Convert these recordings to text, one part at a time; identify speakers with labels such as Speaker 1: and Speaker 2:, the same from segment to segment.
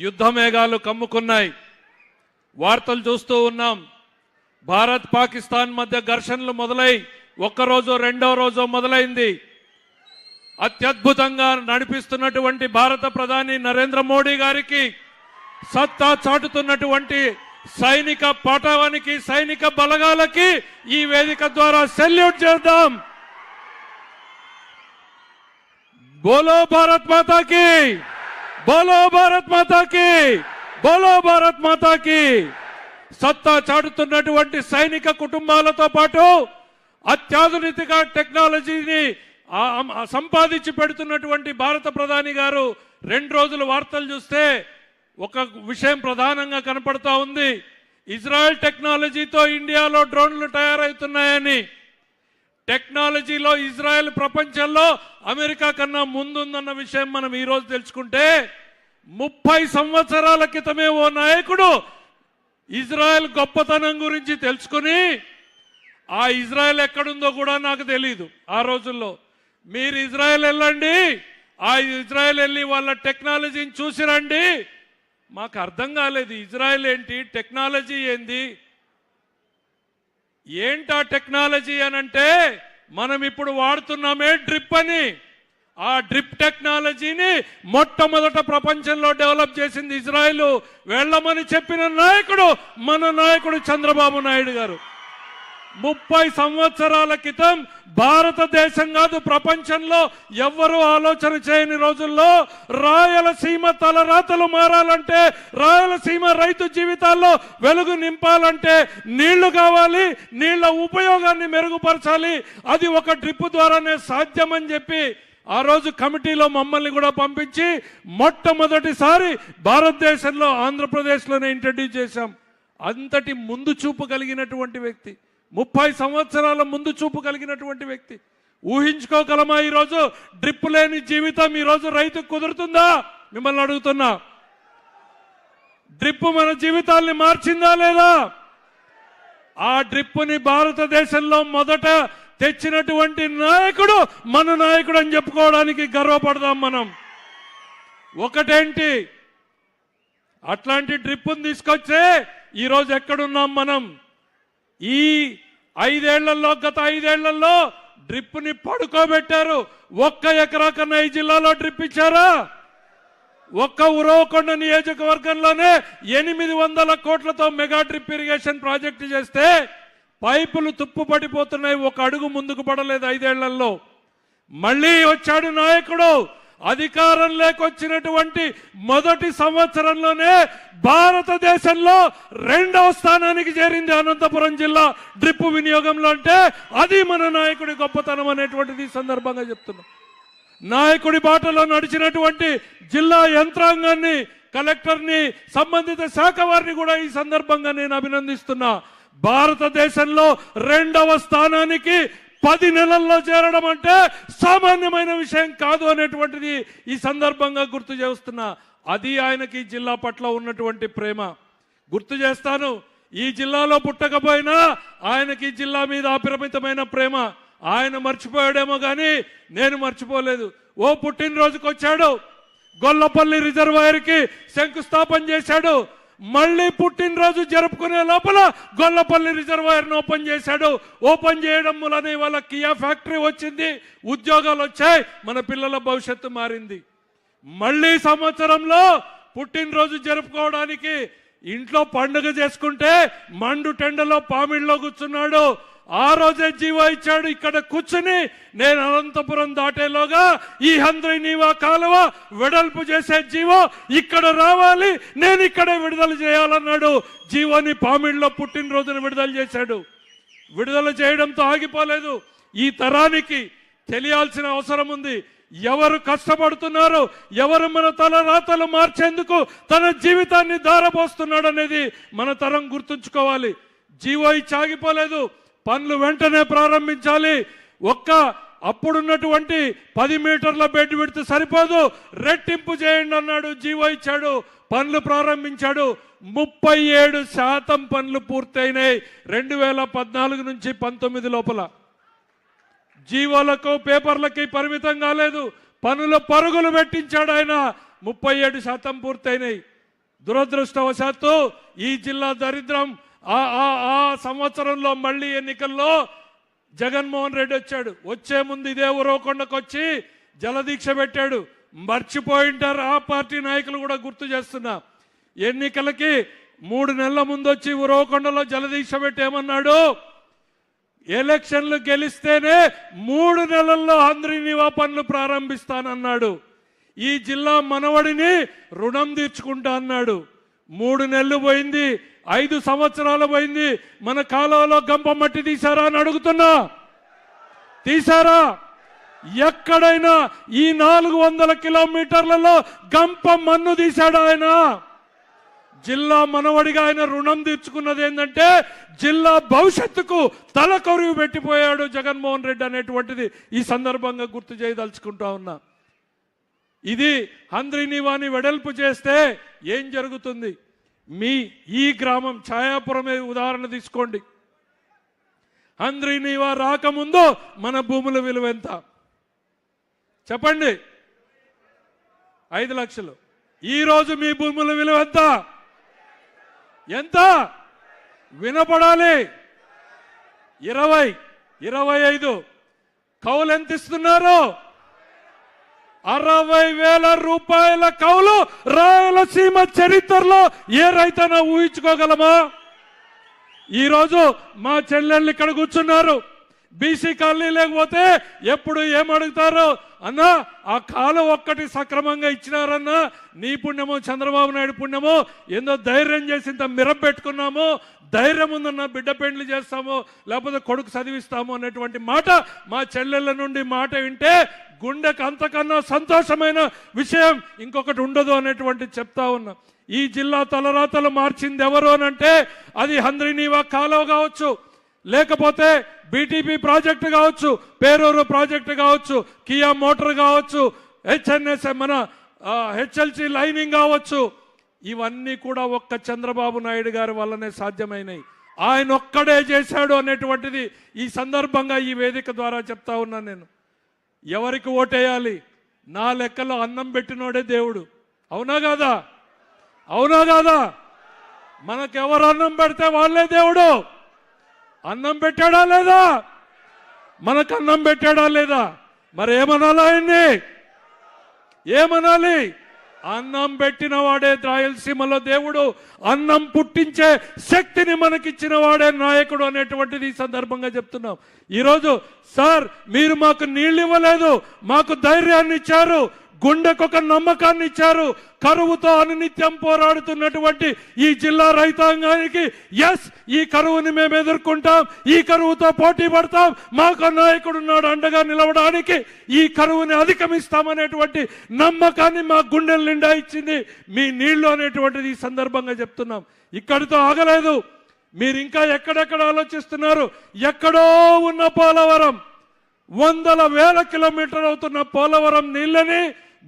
Speaker 1: యుద్ధ మేఘాలు కమ్ముకున్నాయి. వార్తలు చూస్తూ ఉన్నాం. భారత్ పాకిస్తాన్ మధ్య ఘర్షణలు మొదలై ఒక్కరోజు రెండో రోజు మొదలైంది. అత్యద్భుతంగా నడిపిస్తున్నటువంటి భారత ప్రధాని నరేంద్ర మోడీ గారికి సత్తా చాటుతున్నటువంటి సైనిక పటావానికి సైనిక బలగాలకి ఈ వేదిక ద్వారా సెల్యూట్ చేద్దాం. బోలో భారత్ మాతాకి, బోలో భారత్ మాతాకి, బోలో భారత్ మాతాకి. సత్తా చాటుతున్నటువంటి సైనిక కుటుంబాలతో పాటు అత్యాధునిక టెక్నాలజీని సంపాదించి పెడుతున్నటువంటి భారత ప్రధాని గారు 2 రోజుల వార్తలు చూస్తే ఒక విషయం ప్రధానంగా కనపడతా ఉంది. ఇజ్రాయెల్ టెక్నాలజీతో ఇండియాలో డ్రోన్లు తయారవుతున్నాయని. టెక్నాలజీలో ఇజ్రాయెల్ ప్రపంచంలో అమెరికా కన్నా ముందుందన్న విషయం మనం ఈరోజు తెలుసుకుంటే 30 సంవత్సరాల క్రితమే ఓ నాయకుడు ఇజ్రాయెల్ గొప్పతనం గురించి తెలుసుకుని, ఆ ఇజ్రాయెల్ ఎక్కడుందో కూడా నాకు తెలియదు. ఆ రోజుల్లో మీరు ఇజ్రాయెల్ వెళ్ళండి, ఆ ఇజ్రాయెల్ వెళ్ళి వాళ్ళ టెక్నాలజీని చూసి రండి. మాకు అర్థం కాలేదు, ఇజ్రాయెల్ ఏంటి, టెక్నాలజీ ఏంది, ఏంటా టెక్నాలజీ అనంటే మనం ఇప్పుడు వాడుతున్నామే డ్రిప్ అని. ఆ డ్రిప్ టెక్నాలజీని మొట్టమొదట ప్రపంచంలో డెవలప్ చేసింది ఇజ్రాయెల్. వెళ్ళమని చెప్పిన నాయకుడు మన నాయకుడు చంద్రబాబు నాయుడు గారు. 30 సంవత్సరాల క్రితం భారతదేశం కాదు ప్రపంచంలో ఎవ్వరూ ఆలోచన చేయని రోజుల్లో రాయలసీమ తలరాతలు మారాలంటే, రాయలసీమ రైతు జీవితాల్లో వెలుగు నింపాలంటే నీళ్లు కావాలి, నీళ్ల ఉపయోగాన్ని మెరుగుపరచాలి, అది ఒక డ్రిప్ ద్వారానే సాధ్యమని చెప్పి ఆ రోజు కమిటీలో మమ్మల్ని కూడా పంపించి మొట్టమొదటిసారి భారతదేశంలో ఆంధ్రప్రదేశ్లోనే ఇంట్రడ్యూస్ చేశాం. అంతటి ముందు చూపు కలిగినటువంటి వ్యక్తి, 30 సంవత్సరాల ముందు చూపు కలిగినటువంటి వ్యక్తి. ఊహించుకోగలమా ఈరోజు డ్రిప్ లేని జీవితం ఈరోజు రైతుకు కుదురుతుందా? మిమ్మల్ని అడుగుతున్నా. డ్రిప్ మన జీవితాల్ని మార్చిందా లేదా? ఆ డ్రిప్ని భారతదేశంలో మొదట తెచ్చినటువంటి నాయకుడు మన నాయకుడు అని చెప్పుకోవడానికి గర్వపడదాం మనం. ఒకటేంటి, అట్లాంటి డ్రిప్ని తీసుకొచ్చే ఈరోజు ఎక్కడున్నాం మనం? ఈ 5 ఏళ్లలో, గత 5 ఏళ్లలో డ్రిప్ని పడుకోబెట్టారు. 1 ఎకరా కన్నా ఈ జిల్లాలో డ్రిప్ ఇచ్చారా? ఒక్క ఉరవకొండ నియోజకవర్గంలోనే 800 కోట్లతో మెగా డ్రిప్ ఇరిగేషన్ ప్రాజెక్టు చేస్తే పైపులు తుప్పు పడిపోతున్నాయి. 1 అడుగు ముందుకు పడలేదు 5 ఏళ్లలో. మళ్ళీ వచ్చాడు నాయకుడు. అధికారం లేకొచ్చినటువంటి మొదటి సంవత్సరంలోనే భారతదేశంలో 2వ స్థానానికి చేరింది అనంతపురం జిల్లా డ్రిప్ వినియోగంలో. అంటే అది మన నాయకుడి గొప్పతనం అనేటువంటిది సందర్భంగా చెప్తున్నాం. నాయకుడి బాటలో నడిచినటువంటి జిల్లా యంత్రాంగాన్ని, కలెక్టర్ని, సంబంధిత శాఖ వారిని కూడా ఈ సందర్భంగా నేను అభినందిస్తున్నా. భారతదేశంలో 2వ స్థానానికి 10 నెలల్లో చేరడం అంటే సామాన్యమైన విషయం కాదు అనేటువంటిది ఈ సందర్భంగా గుర్తు చేస్తున్నా. అది ఆయనకి ఈ జిల్లా పట్ల ఉన్నటువంటి ప్రేమ. గుర్తు చేస్తాను, ఈ జిల్లాలో పుట్టకపోయినా ఆయనకి ఈ జిల్లా మీద అపరిమితమైన ప్రేమ. ఆయన మర్చిపోయాడేమో కానీ నేను మర్చిపోలేదు. ఓ పుట్టినరోజుకి వచ్చాడు, గొల్లపల్లి రిజర్వాయర్కి శంకుస్థాపన చేశాడు. మళ్ళీ పుట్టినరోజు జరుపుకునే లోపల గొల్లపల్లి రిజర్వాయర్ను ఓపెన్ చేశాడు. ఓపెన్ చేయడం వలన వాళ్ళ కియా ఫ్యాక్టరీ వచ్చింది, ఉద్యోగాలు వచ్చాయి, మన పిల్లల భవిష్యత్తు మారింది. మళ్ళీ సంవత్సరంలో పుట్టినరోజు జరుపుకోవడానికి ఇంట్లో పండుగ చేసుకుంటే మండు టెండలో పామిడిలో కూర్చున్నాడు. ఆ రోజే జీవో ఇచ్చాడు. ఇక్కడ కూర్చుని నేను అనంతపురం దాటేలోగా ఈ హంద్రీనీవా కాలువ వెడల్పు చేసే జీవో ఇక్కడ రావాలి, నేను ఇక్కడే విడుదల చేయాలన్నాడు. జీవోని పామిడిలో పుట్టినరోజున విడుదల చేశాడు. విడుదల చేయడంతో ఆగిపోలేదు. ఈ తరానికి తెలియాల్సిన అవసరం ఉంది. ఎవరు కష్టపడుతున్నారు, ఎవరు మన తల రాతలు మార్చేందుకు తన జీవితాన్ని ధారపోస్తున్నాడు అనేది మన తరం గుర్తుంచుకోవాలి. జీవో ఇచ్చి ఆగిపోలేదు, పనులు వెంటనే ప్రారంభించాలి. అప్పుడున్నటువంటి 10 మీటర్ల బెడ్ విడ్త్ సరిపోదు, రెట్టింపు చేయండి అన్నాడు. జీవో ఇచ్చాడు, పనులు ప్రారంభించాడు. 37% పనులు పూర్తయినాయి 2014 నుంచి 19 లోపల. జీవోలకు పేపర్లకి పరిమితం కాలేదు, పనుల పరుగులు పెట్టించాడు ఆయన. 37% పూర్తయినాయి. దురదృష్టవశాత్తు ఈ జిల్లా దరిద్రం ఆ సంవత్సరంలో మళ్ళీ ఎన్నికల్లో జగన్మోహన్ రెడ్డి వచ్చాడు. వచ్చే ముందు ఇదే ఉరవకొండకు వచ్చి జలదీక్ష పెట్టాడు. మర్చిపోయింటారు ఆ పార్టీ నాయకులు కూడా గుర్తు చేస్తున్నా. ఎన్నికలకి 3 నెలల ముందు వచ్చి ఉరవకొండలో జలదీక్ష పెట్టి ఏమన్నాడు, ఎలక్షన్లు గెలిస్తేనే 3 నెలల్లో హంద్రీనీవా పనులు ప్రారంభిస్తానన్నాడు. ఈ జిల్లా మనవడిని రుణం తీర్చుకుంటా అన్నాడు. 3 నెలలు పోయింది, 5 సంవత్సరాలు పోయింది. మన కాలువలో గంప మట్టి తీశారా అని అడుగుతున్నా, తీశారా? ఎక్కడైనా ఈ 400 కిలోమీటర్లలో గంప మన్ను తీశాడు ఆయన. జిల్లా మనవడిగా ఆయన రుణం తీర్చుకున్నది ఏంటంటే జిల్లా భవిష్యత్తుకు తలకొరివి పెట్టిపోయాడు జగన్మోహన్ రెడ్డి అనేటువంటిది ఈ సందర్భంగా గుర్తు చేయదలుచుకుంటా ఉన్నా. ఇది హంద్రీనీవాని వెడల్పు చేస్తే ఏం జరుగుతుంది? మీ ఈ గ్రామం ఛాయాపురమే ఉదాహరణ తీసుకోండి. హంద్రీనీవా రాకముందు మన భూముల విలువ ఎంత చెప్పండి? 5 లక్షలు. ఈరోజు మీ భూముల విలువ ఎంత? ఎంత వినపడాలి? 20, 25. కౌలు ఎంత ఇస్తున్నారు? 60,000 రూపాయల కౌలు రాయలసీమ చరిత్రలో ఏ రైతైనా ఊహించుకోగలమా? ఈరోజు మా చెల్లెళ్ళు ఇక్కడ కూర్చున్నారు. బీసీ కాలనీ లేకపోతే ఎప్పుడు ఏమడుగుతారు? అన్నా ఆ కాలం ఒక్కటి సక్రమంగా ఇచ్చినారన్నా, నీ పుణ్యమో చంద్రబాబు నాయుడు పుణ్యమో, ఏందో ధైర్యం చేసి ఇంత మిరం పెట్టుకున్నాము, ధైర్యం ఉందన్నా బిడ్డ పెండ్లి చేస్తాము, లేకపోతే కొడుకు చదివిస్తాము అనేటువంటి మాట మా చెల్లెళ్ళ నుండి మాట వింటే గుండెకు అంతకన్నా సంతోషమైన విషయం ఇంకొకటి ఉండదు అనేటువంటి చెప్తా ఉన్నా. ఈ జిల్లా తలరాతలు మార్చింది ఎవరు అనంటే అది హంద్రీనీవా కాలువ కావచ్చు, లేకపోతే బీటీపీ ప్రాజెక్టు కావచ్చు, పేరూరు ప్రాజెక్టు కావచ్చు, కియా మోటార్ కావచ్చు, హెచ్ఎన్ఎస్ మన హెచ్ఎల్సి లైనింగ్ కావచ్చు. ఇవన్నీ కూడా ఒక్క చంద్రబాబు నాయుడు గారి వల్లనే సాధ్యమైనవి. ఆయన ఒక్కడే చేశాడు అనేటువంటిది ఈ సందర్భంగా ఈ వేదిక ద్వారా చెప్తా ఉన్నాను. నేను ఎవరికి ఓటేయాలి? నా లెక్కలో అన్నం పెట్టినోడే దేవుడు. అవునా కాదా? అవునా కాదా? మనకెవరు అన్నం పెడితే వాళ్ళే దేవుడు. అన్నం పెట్టాడా లేదా? మనకు అన్నం పెట్టాడా లేదా? మరి ఏమనాలి ఆయన్ని? ఏమనాలి? అన్నం పెట్టిన వాడే రాయలసీమలో దేవుడు, అన్నం పుట్టించే శక్తిని మనకిచ్చిన వాడే నాయకుడు అనేటువంటిది ఈ సందర్భంగా చెప్తున్నాం. ఈరోజు సార్ మీరు మాకు నీళ్ళు ఇవ్వలేదు, మాకు ధైర్యాన్ని ఇచ్చారు, గుండెకొక నమ్మకాన్ని ఇచ్చారు. కరువుతో అనునిత్యం పోరాడుతున్నటువంటి ఈ జిల్లా రైతాంగానికి ఎస్ ఈ కరువుని మేము ఎదుర్కొంటాం, ఈ కరువుతో పోటీ పడతాం, మాకు నాయకుడు ఉన్నాడు అండగా నిలవడానికి, ఈ కరువుని అధిగమిస్తామనేటువంటి నమ్మకాన్ని మా గుండెల నిండా ఇచ్చింది మీ నీళ్లు అనేటువంటిది ఈ సందర్భంగా చెప్తున్నాం. ఇక్కడితో ఆగలేదు. మీరు ఇంకా ఎక్కడెక్కడ ఆలోచిస్తున్నారు? ఎక్కడో ఉన్న పోలవరం, 100,000 కిలోమీటర్లు అవుతున్న పోలవరం నీళ్ళని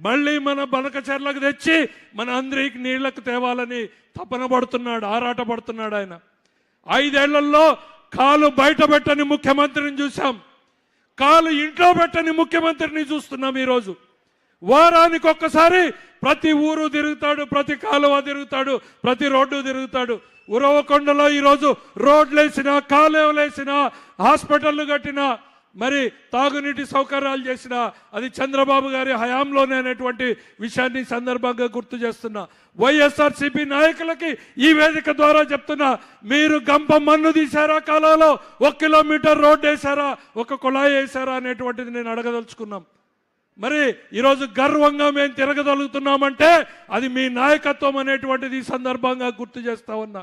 Speaker 1: మళ్ళీ మన బనకచెర్లకు తెచ్చి మన అందరికి నీళ్లకు తేవాలని తపన పడుతున్నాడు, ఆరాట పడుతున్నాడు ఆయన. 5 ఏళ్లలో కాలు బయట పెట్టని ముఖ్యమంత్రిని చూసాం, కాలు ఇంట్లో పెట్టని ముఖ్యమంత్రిని చూస్తున్నాం. ఈరోజు వారానికి ఒక్కసారి ప్రతి ఊరు తిరుగుతాడు, ప్రతి కాలువ తిరుగుతాడు, ప్రతి రోడ్డు తిరుగుతాడు. ఉరవకొండలో ఈరోజు రోడ్లు వేసినా, కాలువలు వేసినా, హాస్పిటళ్లు కట్టినా, మరి తాగునీటి సౌకర్యాలు చేసిన అది చంద్రబాబు గారి హయాంలోనే అనేటువంటి విషయాన్ని సందర్భంగా గుర్తు చేస్తున్నా. వైఎస్ఆర్సీపీ నాయకులకి ఈ వేదిక ద్వారా చెప్తున్నా, మీరు గంప మన్ను తీశారా? కాలంలో 1 కిలోమీటర్ రోడ్డు వేశారా? ఒక కుళాయి వేశారా అనేటువంటిది నేను అడగదలుచుకున్నాం. మరి ఈరోజు గర్వంగా మేము తిరగగలుగుతున్నామంటే అది మీ నాయకత్వం అనేటువంటిది ఈ సందర్భంగా గుర్తు చేస్తా ఉన్నా.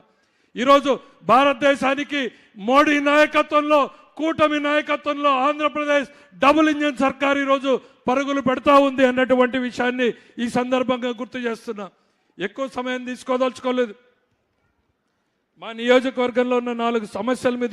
Speaker 1: ఈరోజు భారతదేశానికి మోడీ నాయకత్వంలో, కూటమి నాయకత్వంలో ఆంధ్రప్రదేశ్ డబుల్ ఇంజిన్ సర్కార్ ఈరోజు పరుగులు పెడతా ఉంది అన్నటువంటి విషయాన్ని ఈ సందర్భంగా గుర్తు చేస్తున్నా. ఎక్కువ సమయం తీసుకోదలుచుకోలేదు. మా నియోజకవర్గంలో ఉన్న 4 సమస్యల మీద